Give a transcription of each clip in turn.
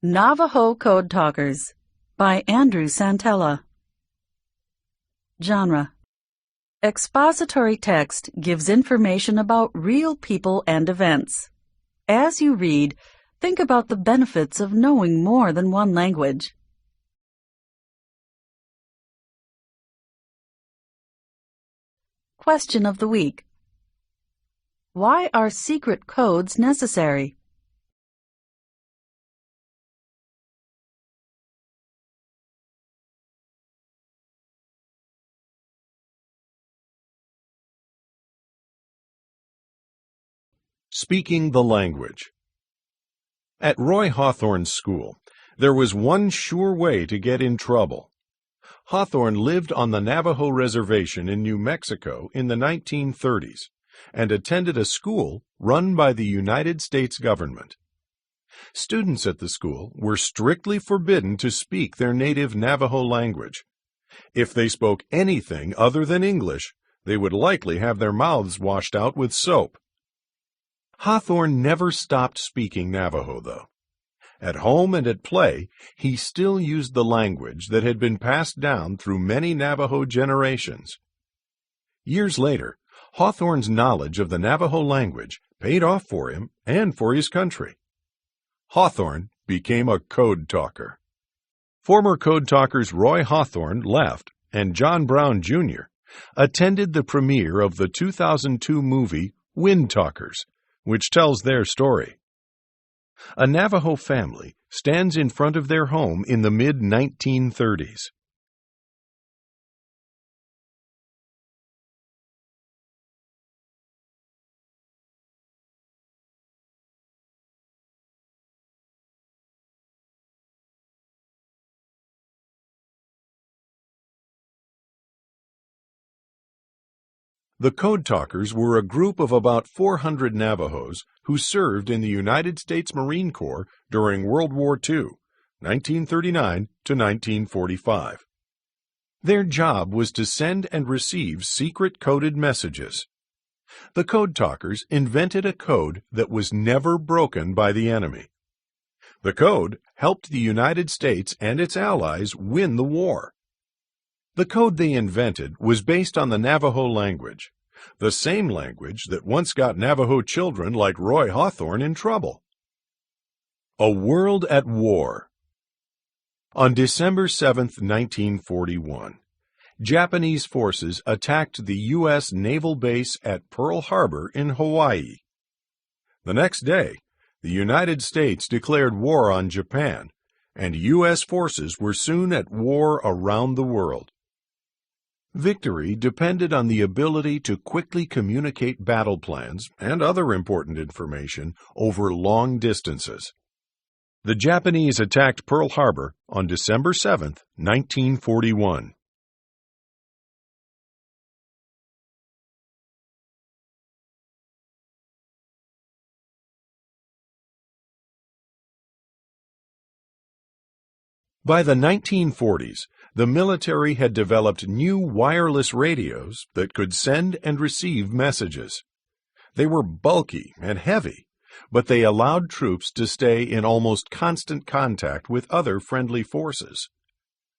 Navajo Code Talkers by Andrew Santella. Genre: Expository text gives information about real people and events. As you read, think about the benefits of knowing more than one language. Question of the week: why are secret codes necessary? Speaking the language. At Roy Hawthorne's school, there was one sure way to get in trouble. Hawthorne lived on the Navajo reservation in New Mexico in the 1930s and attended a school run by the United States government. Students at the school were strictly forbidden to speak their native Navajo language. If they spoke anything other than English, they would likely have their mouths washed out with soap. Hawthorne never stopped speaking Navajo, though. At home and at play, he still used the language that had been passed down through many Navajo generations. Years later, Hawthorne's knowledge of the Navajo language paid off for him and for his country. Hawthorne became a code talker. Former code talkers Roy Hawthorne left, and John Brown, Jr. attended the premiere of the 2002 movie Wind Talkers, which tells their story. A Navajo family stands in front of their home in the mid-1930s. The Code Talkers were a group of about 400 Navajos who served in the United States Marine Corps during World War II, 1939 to 1945. Their job was to send and receive secret coded messages. The Code Talkers invented a code that was never broken by the enemy. The code helped the United States and its allies win the war. The code they invented was based on the Navajo language, the same language that once got Navajo children like Roy Hawthorne in trouble. A World at War. On December 7, 1941, Japanese forces attacked the U.S. naval base at Pearl Harbor in Hawaii. The next day, the United States declared war on Japan, and U.S. forces were soon at war around the world. Victory depended on the ability to quickly communicate battle plans and other important information over long distances. The Japanese attacked Pearl Harbor on December 7, 1941. By the 1940s, the military had developed new wireless radios that could send and receive messages. They were bulky and heavy, but they allowed troops to stay in almost constant contact with other friendly forces.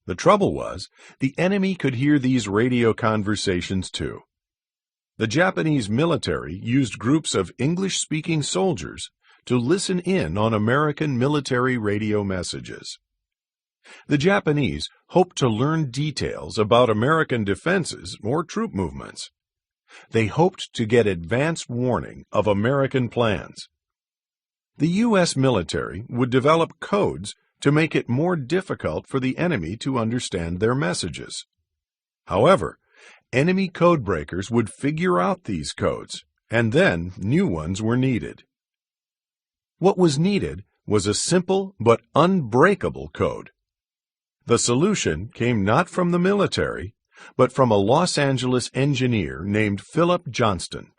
The trouble was, the enemy could hear these radio conversations too. The Japanese military used groups of English-speaking soldiers to listen in on American military radio messages. The Japanese hoped to learn details about American defenses or troop movements. They hoped to get advance warning of American plans. The U.S. military would develop codes to make it more difficult for the enemy to understand their messages. However, enemy codebreakers would figure out these codes, and then new ones were needed. What was needed was a simple but unbreakable code. The solution came not from the military, but from a Los Angeles engineer named Philip Johnston.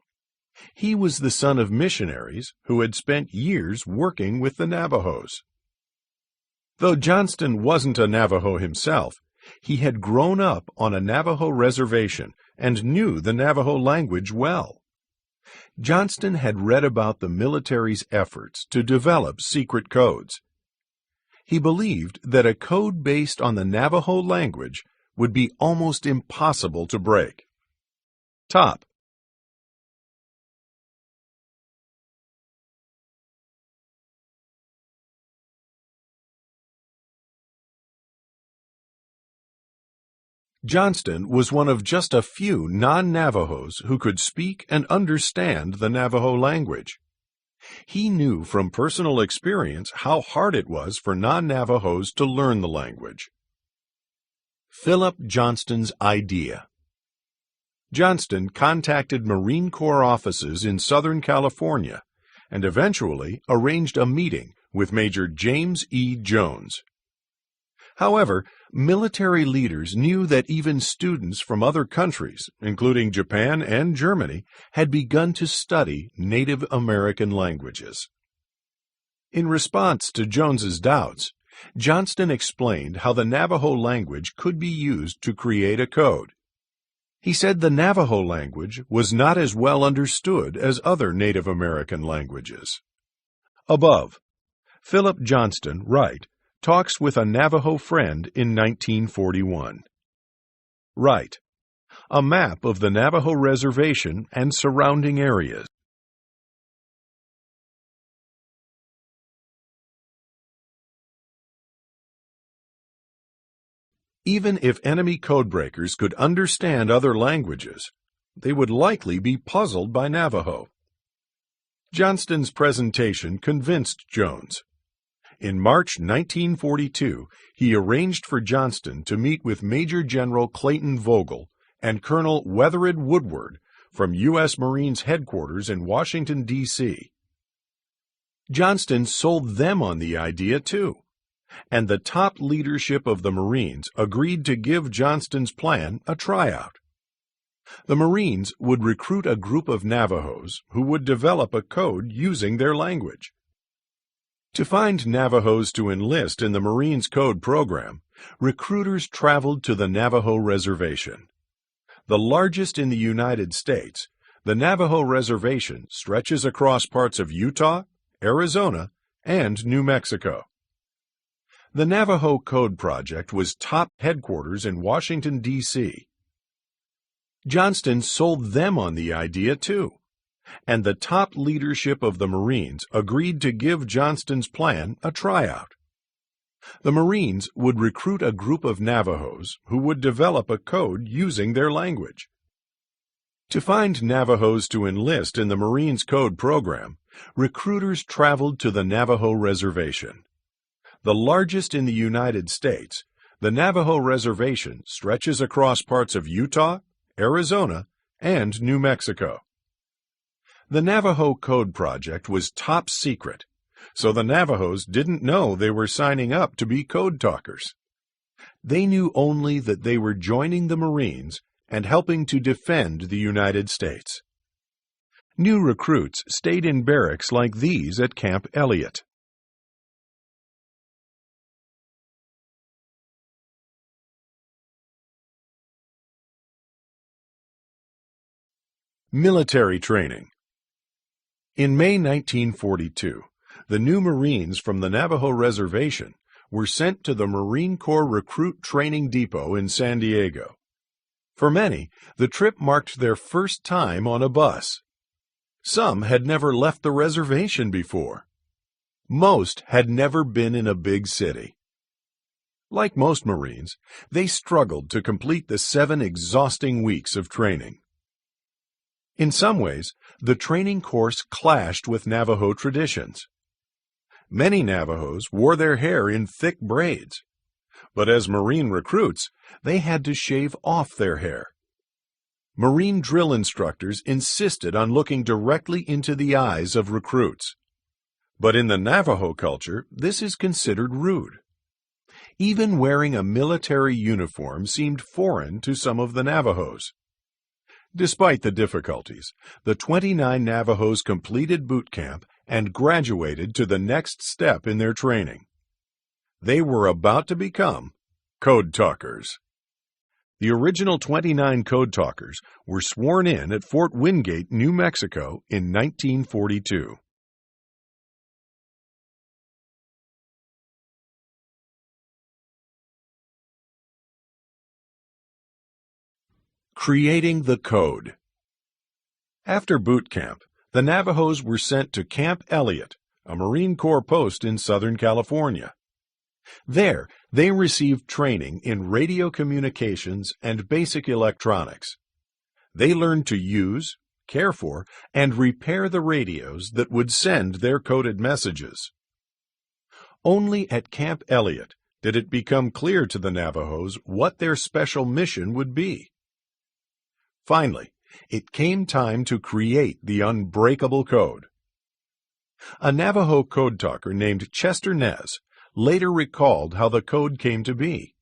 He was the son of missionaries who had spent years working with the Navajos. Though Johnston wasn't a Navajo himself, he had grown up on a Navajo reservation and knew the Navajo language well. Johnston had read about the military's efforts to develop secret codes. He believed that a code based on the Navajo language would be almost impossible to break. Top. Johnston was one of just a few non-Navajos who could speak and understand the Navajo language. He knew from personal experience how hard it was for non-Navajos to learn the language. Philip Johnston's idea. Johnston contacted Marine Corps offices in Southern California and eventually arranged a meeting with Major James E. Jones. However, military leaders knew that even students from other countries, including Japan and Germany, had begun to study Native American languages. In response to Jones's doubts, Johnston explained how the Navajo language could be used to create a code. He said the Navajo language was not as well understood as other Native American languages. Above, Philip Johnston, Wright, talks with a Navajo friend in 1941. Wright. A map of the Navajo Reservation and surrounding areas. Even if enemy codebreakers could understand other languages, they would likely be puzzled by Navajo. Johnston's presentation convinced Jones. In March 1942, he arranged for Johnston to meet with Major General Clayton Vogel and Colonel Wethered Woodward from U.S. Marines headquarters in Washington, D.C. Johnston sold them on the idea, too, and the top leadership of the Marines agreed to give Johnston's plan a tryout. The Marines would recruit a group of Navajos who would develop a code using their language. To find Navajos to enlist in the Marines Code program, recruiters traveled to the Navajo Reservation. The largest in the United States, the Navajo Reservation stretches across parts of Utah, Arizona, and New Mexico. The Navajo Code Project was top headquarters in Washington, D.C. Johnston sold them on the idea, too, and the top leadership of the Marines agreed to give Johnston's plan a tryout. The Marines would recruit a group of Navajos who would develop a code using their language. To find Navajos to enlist in the Marines Code program, recruiters traveled to the Navajo Reservation. The largest in the United States, the Navajo Reservation stretches across parts of Utah, Arizona, and New Mexico. The Navajo Code Project was top secret, so the Navajos didn't know they were signing up to be code talkers. They knew only that they were joining the Marines and helping to defend the United States. New recruits stayed in barracks like these at Camp Elliott. Military training. In May 1942, the new Marines from the Navajo Reservation were sent to the Marine Corps Recruit Training Depot in San Diego. For many, the trip marked their first time on a bus. Some had never left the reservation before. Most had never been in a big city. Like most Marines, they struggled to complete the 7 exhausting weeks of training. In some ways, the training course clashed with Navajo traditions. Many Navajos wore their hair in thick braids, but as Marine recruits, they had to shave off their hair. Marine drill instructors insisted on looking directly into the eyes of recruits. But in the Navajo culture, this is considered rude. Even wearing a military uniform seemed foreign to some of the Navajos. Despite the difficulties, the 29 Navajos completed boot camp and graduated to the next step in their training. They were about to become code talkers. The original 29 code talkers were sworn in at Fort Wingate, New Mexico in 1942. Creating the Code. After boot camp, the Navajos were sent to Camp Elliott, a Marine Corps post in Southern California. There, they received training in radio communications and basic electronics. They learned to use, care for, and repair the radios that would send their coded messages. Only at Camp Elliott did it become clear to the Navajos what their special mission would be. Finally, it came time to create the unbreakable code. A Navajo code talker named Chester Nez later recalled how the code came to be.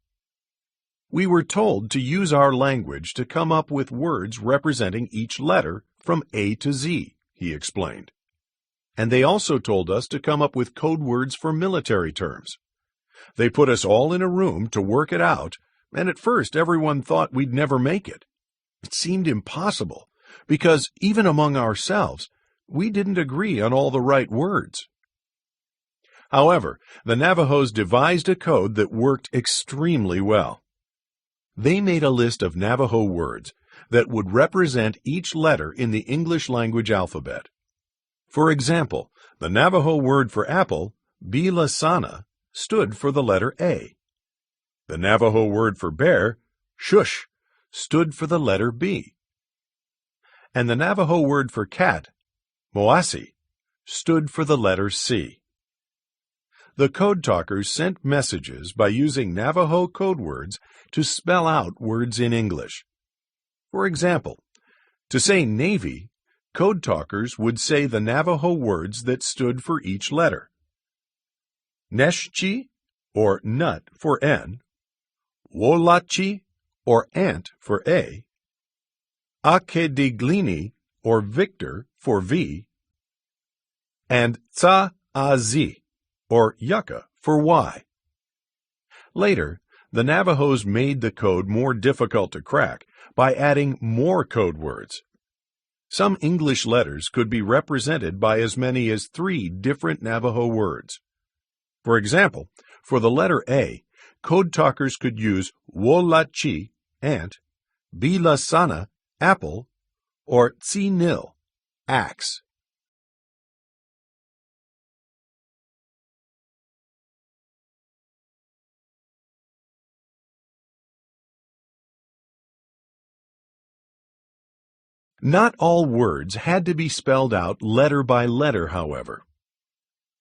"We were told to use our language to come up with words representing each letter from A to Z," he explained. "And they also told us to come up with code words for military terms. They put us all in a room to work it out, and at first everyone thought we'd never make it. It seemed impossible, because even among ourselves, we didn't agree on all the right words." However, the Navajos devised a code that worked extremely well. They made a list of Navajo words that would represent each letter in the English language alphabet. For example, the Navajo word for apple, bilasana, stood for the letter A. The Navajo word for bear, shush, stood for the letter B. And the Navajo word for cat, moasi, stood for the letter C. The code talkers sent messages by using Navajo code words to spell out words in English. For example, to say Navy, code talkers would say the Navajo words that stood for each letter. Neshchi, or nut for N, Wolachi, or ant for A, Akediglini, or victor for V, and Tsa-a-zi, or yucca for Y. Later, the Navajos made the code more difficult to crack by adding more code words. Some English letters could be represented by as many as 3 different Navajo words. For example, for the letter A, code talkers could use Wolachi, ant, bilasana, apple, or tsinil, axe. Not all words had to be spelled out letter by letter, however.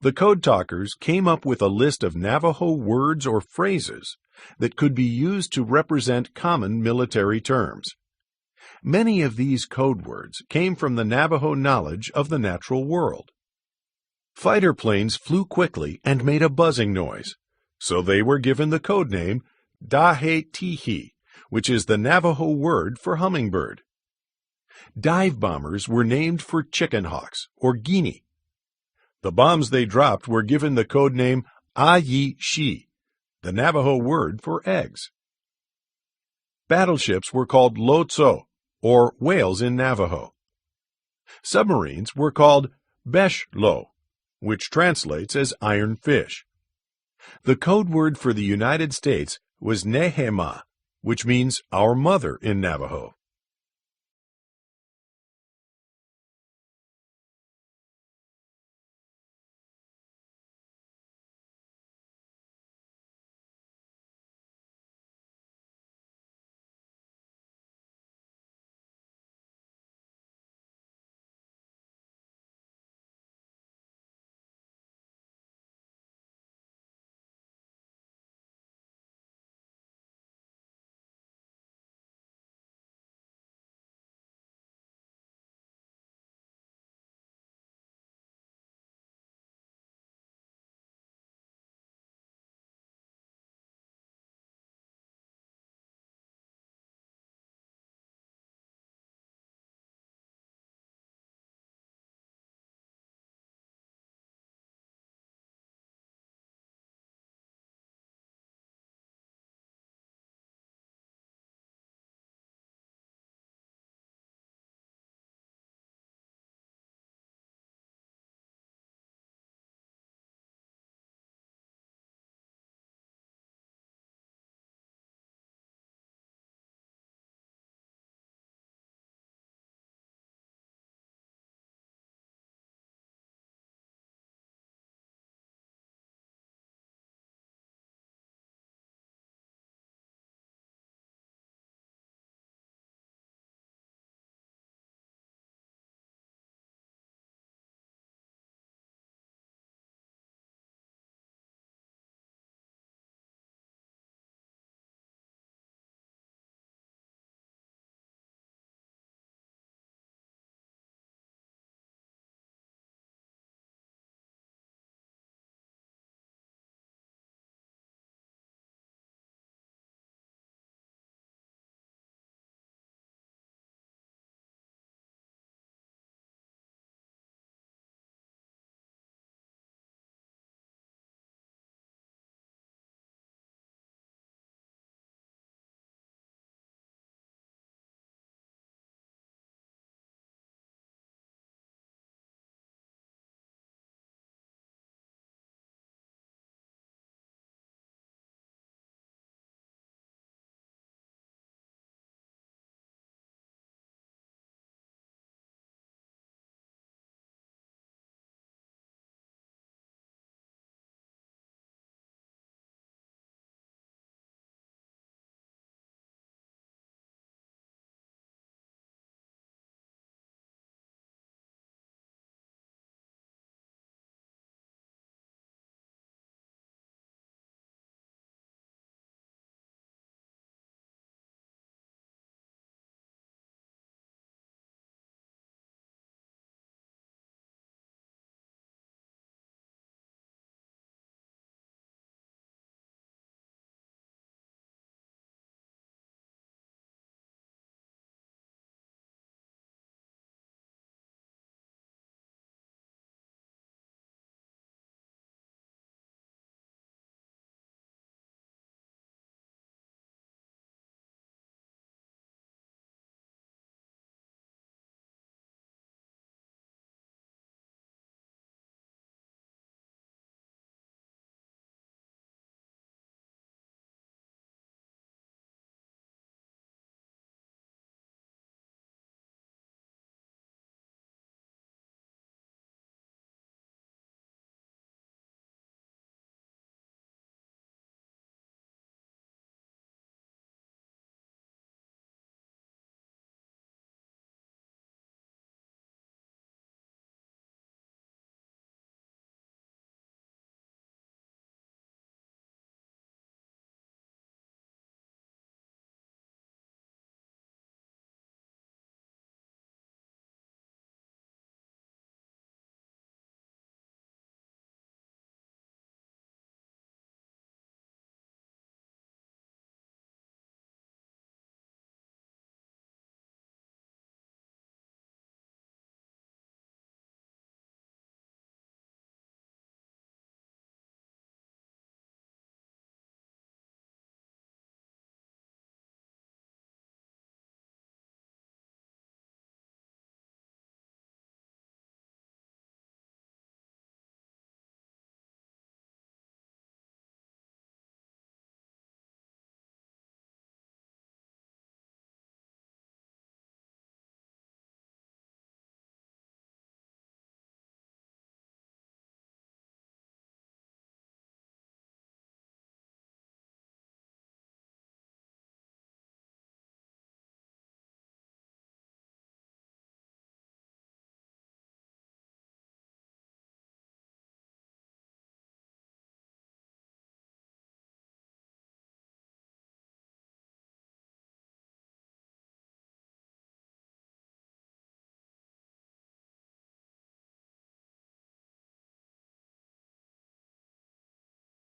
The code talkers came up with a list of Navajo words or phrases that could be used to represent common military terms. Many of these code words came from the Navajo knowledge of the natural world. Fighter planes flew quickly and made a buzzing noise, so they were given the code name Dahe-Tihi, which is the Navajo word for hummingbird. Dive bombers were named for chicken hawks, or guinea. The bombs they dropped were given the code name Ayi-Shi, the Navajo word for eggs. Battleships were called Lotso, or whales in Navajo. Submarines were called Besh-Lo, which translates as iron fish. The code word for the United States was Nehema, which means our mother in Navajo.